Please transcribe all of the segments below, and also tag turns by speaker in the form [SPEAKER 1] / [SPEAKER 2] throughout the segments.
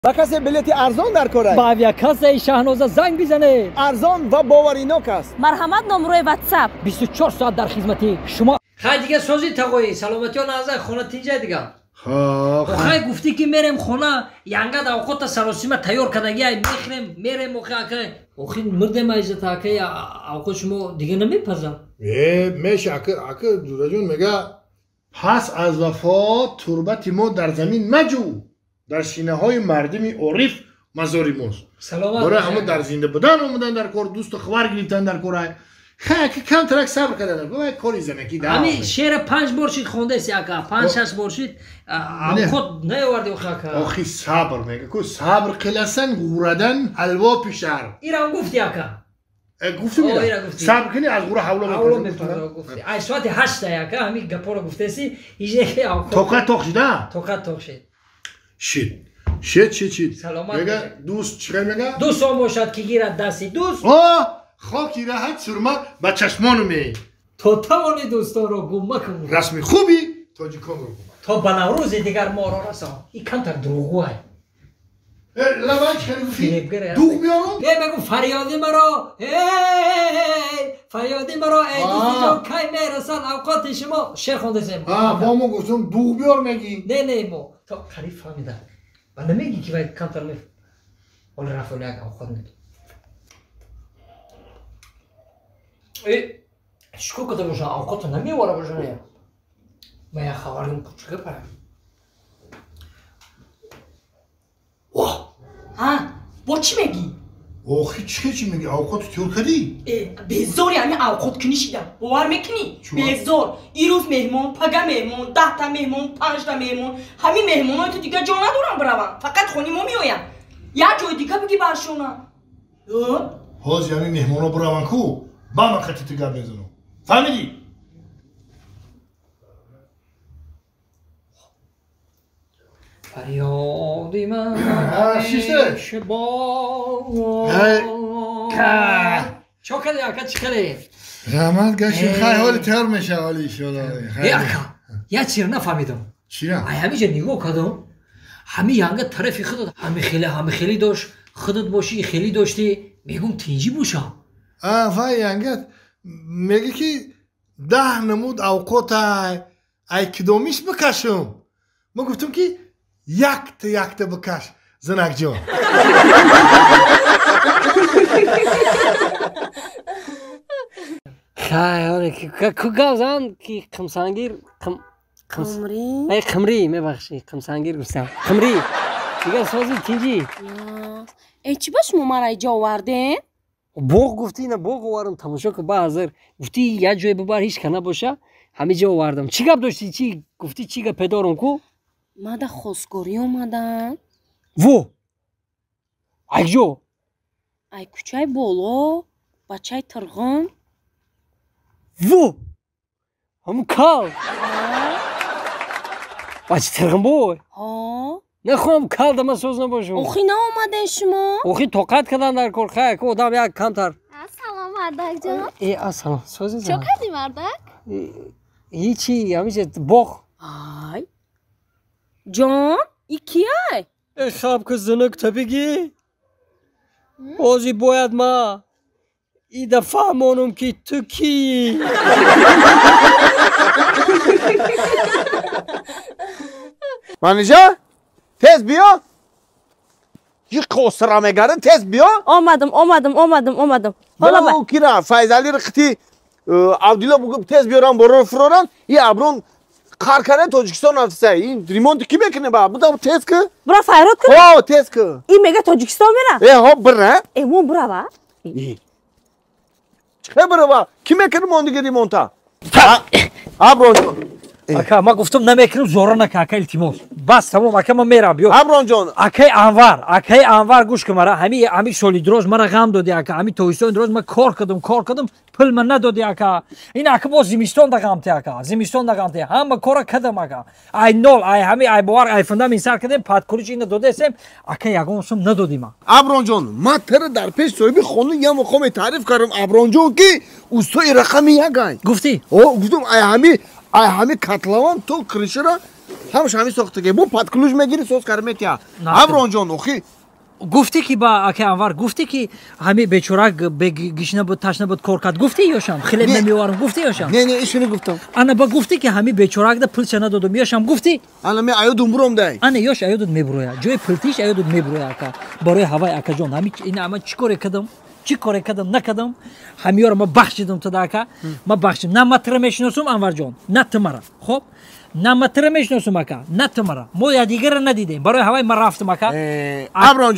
[SPEAKER 1] با کسی بلیت ارزان در کار است.
[SPEAKER 2] با کسی شاهنوزه زنگ بزنه.
[SPEAKER 1] ارزان و باوریناک است.
[SPEAKER 3] مرحمت نمره واتساپ
[SPEAKER 2] 24 ساعت در خدمت شما. خیلی دیگه سازی تقوی سلامتی ها نازه خونه تینجا دیگه. خیلی گفتی که میرم خونه یانگاد اوقات سراسیمه تیار کردگی ای میخریم میرم اوخه اوخی مرده مایزت اکه اوقات شما دیگه نمیپزم.
[SPEAKER 4] میشه اکه جون میگه پس از وفات تربت ما در زمین مجو در سینه های مردمی عارف مزاری ماست.
[SPEAKER 2] سلامت
[SPEAKER 4] برای همه در زنده بودن اومدن در کار دوست خبر گرفتن در کار خیلی کم ترک صبر کردن باید کاری زنکی ده
[SPEAKER 2] همین شعر 5 بار شید خونده سی اکا 5-6 بار شید خود نیاوردی اوخه
[SPEAKER 4] آخی صبر میگه که صبر قلسن غوردن حلوا پیشر
[SPEAKER 2] ایران گفتی اکا
[SPEAKER 4] گفتم میره صبر کنی از غوره حولا
[SPEAKER 2] گفتی ای ساعت 8 اکا همین گپا رو گفته سی ایجه که
[SPEAKER 4] توقع توق شده
[SPEAKER 2] توقع توق شد
[SPEAKER 4] شید
[SPEAKER 2] سلامت
[SPEAKER 4] میگه دوست چیکار میگه
[SPEAKER 2] دوست هم باشد که گیرد دستی دوست
[SPEAKER 4] خاکی راحت سرما با چشمانو می
[SPEAKER 2] تو توانی دوستان رو گم مکن
[SPEAKER 4] رسم خوبی تاجیکان رو گم
[SPEAKER 2] تا بناروز دیگر ما را رسان این کم تر دروغو ہے
[SPEAKER 4] لبای چکاری گفتی دوغ بیارم
[SPEAKER 2] بگو فریادی مرا فریادی مرا ای دوستی جان کی میرسن اوقات شما شعر خونده سیم
[SPEAKER 4] با ما گفتم دوغ بیار میگی
[SPEAKER 2] نه ما تا قریب فهمیدم و نمیگی که باید کم تر میف ولی رفت ولی اگه اوقات میگی شکر کده باشن اوقات نمیواره باشن یا من یه خواریم پوچکه پرم واه با چی میگی؟
[SPEAKER 4] آخی چی میگی؟ اوقات تیور کردی؟
[SPEAKER 5] بزار یعنی اوقات کنی شیدم باور میکنی؟ بزار ای روز مهمون، پگه مهمون، 10 تا مهمون، 5 تا مهمون همین مهمون های تو دیگه جا ندارم بروم فقط خونی ما میایم یه جای دیگه بگی برشونه
[SPEAKER 4] حاز یعنی مهمون ها بروم کو؟ با من خطی تو گرد میزنم فهمیدی؟
[SPEAKER 2] فریادی من
[SPEAKER 4] شیسته
[SPEAKER 2] چو کلی اکا چی کلی؟
[SPEAKER 4] رحمت گشت خیلی حال تر میشه حالی شده
[SPEAKER 2] یه چیر نفهمیدم
[SPEAKER 4] چیرا؟
[SPEAKER 2] همیشه نگاه کردم همی یانگه طرفی خودت همه خیلی داشت خودت باشی خیلی داشتی میگم تینجی باشم
[SPEAKER 4] فای یانگت میگه که 10 نمود اوقات ای کدومیش بکشم ما گفتم که یک تا بکش زنک جان
[SPEAKER 2] خیلی که گوزن که خمسانگیر خمری میبخشی خمسانگیر گفتم خمری دیگه سازی تینجی
[SPEAKER 3] ای چی باش ما مرا اینجا آوردین؟
[SPEAKER 2] بوغ گفتی نه بوغ آوردم تماشا که با حاضر گفتی یه جای ببر هیچ کنه باشه همه جا آوردم چی گپ داشتی چی گفتی چی گپ دارم کو
[SPEAKER 3] ما در خواستگاری اومدم
[SPEAKER 2] وو ای جو
[SPEAKER 3] ای کوچای بالا بچای ترغن
[SPEAKER 2] وو همون کال بچه ترغن بای
[SPEAKER 3] ها
[SPEAKER 2] نخواهم کال دم سوز نباشم
[SPEAKER 3] اوخی نه اومدن شما
[SPEAKER 2] اوخی توقت کردن در کار خیلی که آدم یک کمتر
[SPEAKER 6] سلام مردک جان
[SPEAKER 2] ای سلام سوزی
[SPEAKER 6] چو کردی مردک؟
[SPEAKER 2] هیچی همیشه بخ
[SPEAKER 3] ای جان ای کیه؟
[SPEAKER 2] ای خواب که زنک تبیگی بازی باید ما ای دفعه مانم که تو کی
[SPEAKER 1] منیجا تez بیا یک قصر میگره تez بیا
[SPEAKER 3] آمدم حالا
[SPEAKER 1] با کیرا فایزالی رختی عبدالله بگم تez بیارم برو فروران یه ابرون کار کنه تاجیکستان رفته این ریمونت کی بکنه با بودم تez که
[SPEAKER 3] برا فایرات کنه
[SPEAKER 1] ها تez که
[SPEAKER 3] این میگه تاجیکستان میره
[SPEAKER 1] ها بره
[SPEAKER 3] ایمون برا با
[SPEAKER 1] چه بره با کی میکنه موندگی ریمونتا ابرون
[SPEAKER 2] اکا ما گفتم نمیکنم زورا نکه اکا التماس بس تمام اکا ما میرم بیا
[SPEAKER 1] ابرون جان
[SPEAKER 2] اکای انور گوش که مرا همی سالی دروز مرا غم دادی اکا همی تویستان دروز من کار کردم پل من ندادی اکا این اکا با زمستان دا غم تی اکا همه کار کردم اکا ای نول ای همی ای باور ای فندم این سر کردیم پاد کلیچ این داده سیم اکا یگم سم ندادی ما
[SPEAKER 1] ابرون جان ما تر در پیش صاحب خونه یا مقام تعریف کردم ابرون جان که اوستای رقمی یگای
[SPEAKER 2] گفتی
[SPEAKER 1] گفتم ای همی کاتلوان تو کرشرا همش همین ساختگی بو پاتکلوش میگیری سوز کرمت یا ابرون جان اخی
[SPEAKER 2] گفتی که با اکه انوار گفتی که همین بیچاره گشنه بود تشنه بود کار کرد گفتی یاشم خیلی نمیوارم گفتی یاشم
[SPEAKER 1] نه نه ایشونو گفتم
[SPEAKER 2] انا با گفتی که همین بیچاره ده پول چنه دادم یاشم گفتی
[SPEAKER 1] انا می ایودم برم دای
[SPEAKER 2] انا یاش ایودت میبرویا جای پلتیش ایودت میبرویا اکا برای هوای اکا جان همین این اما چیکار کردم نکردم همیار ما بخشیدم تو داکا ما بخشیم نه متر میشناسم انوار جان نه تمرا خب نه متر میشناسم اکا نه تمرا ما یا دیگر ندیدیم برای هوای ما رفتم اکا
[SPEAKER 1] ابرون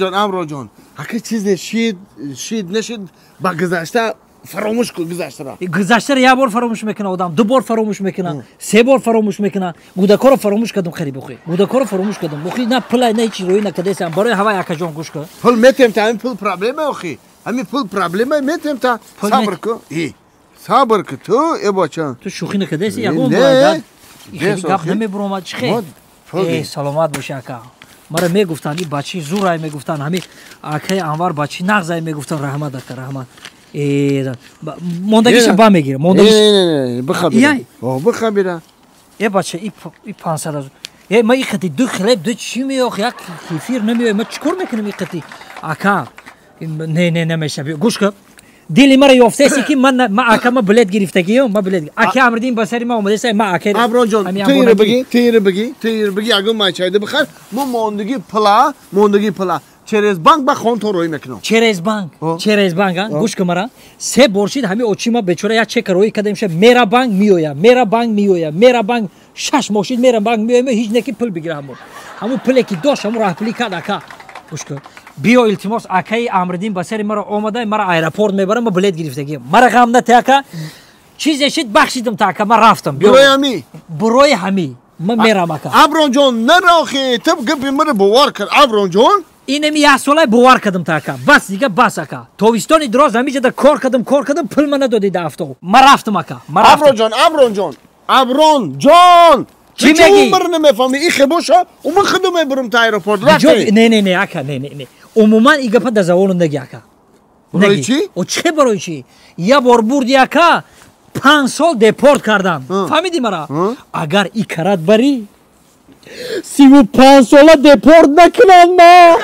[SPEAKER 1] جان اگه چیز نشید با گذشته فراموش کن گذشته را
[SPEAKER 2] گذشته یا بار فراموش میکنه آدم دو بار فراموش میکنه سه بار فراموش میکنه گودکار فراموش کردم خری بخوی گودکار فراموش کردم بخوی نه پلای نه چی روی نکردم برای هوای اکا جان گوش کن
[SPEAKER 1] پول میتیم تا همین پول پرابلم اخی همین پول پرابلم میتیم تا صبر کن صبر کن تو ای بچه
[SPEAKER 2] تو شوخی نکردی یا گم باید این گپ نمیبرم چخه سلامت باشه اکا مرا میگفتن این بچی زورای میگفتن همین اکای انوار بچی نغزای میگفتن رحمت اکا رحمت موندگیش با میگیره موندگیش
[SPEAKER 1] نه بخبره
[SPEAKER 2] ای بچه ای 500 ما این خطی دو خلیب دو چی میاخ یک کیفیر نمیای ما چیکار میکنم این خطی اکا نه نمیشه گوش کن دلی مرا یافته سی که من اکا ما بلد گرفتگیم ما بلد اکا امردین بسری ما اومده سه ما اکا
[SPEAKER 1] ابرون جان تیر بگی اگه ما چایده بخیر ما موندگی پلا چرز بانک با خون تو روی میکنم چرز بانک گوش کن مرا سه برشید همین اوچیما بیچاره یا چک روی کدام شه میرا بانک میویا شش ماشین میرا بانک میویا هیچ نکی پول بگیرم همون پولی که داشت همون راه پولی کرد اکا گوش کن بیا التماس اکای امردین بسری مرا اومده مرا ایرپورت میبرم ما بلیت گرفتگی مرا غم نته اکا چیزی شد بخشیدم تا اکا من رفتم بروی همی من میرم اکا ابرون جان نراخی تو گپی مرا باور کرد ابرون جان
[SPEAKER 2] اینم یه ساله باور کردم تا اکا بس دیگه بس اکا تویستانی دراز همیشه در کار کردم پول من ندادی دفتو من رفتم اکا ابرون جان چی میگی؟
[SPEAKER 1] عمر نمیفهمی این خبوشه و من خودم میبرم تا ایرپورت رفتی
[SPEAKER 2] نه اکا نه عموما این گپا در زبان نگی اکا
[SPEAKER 1] برای چی؟
[SPEAKER 2] و چه برای چی؟ یه بار بردی اکا 5 سال دپورت کردم فهمیدی مرا؟ اگر این کرد بری 35 ساله دپورت نکنم ما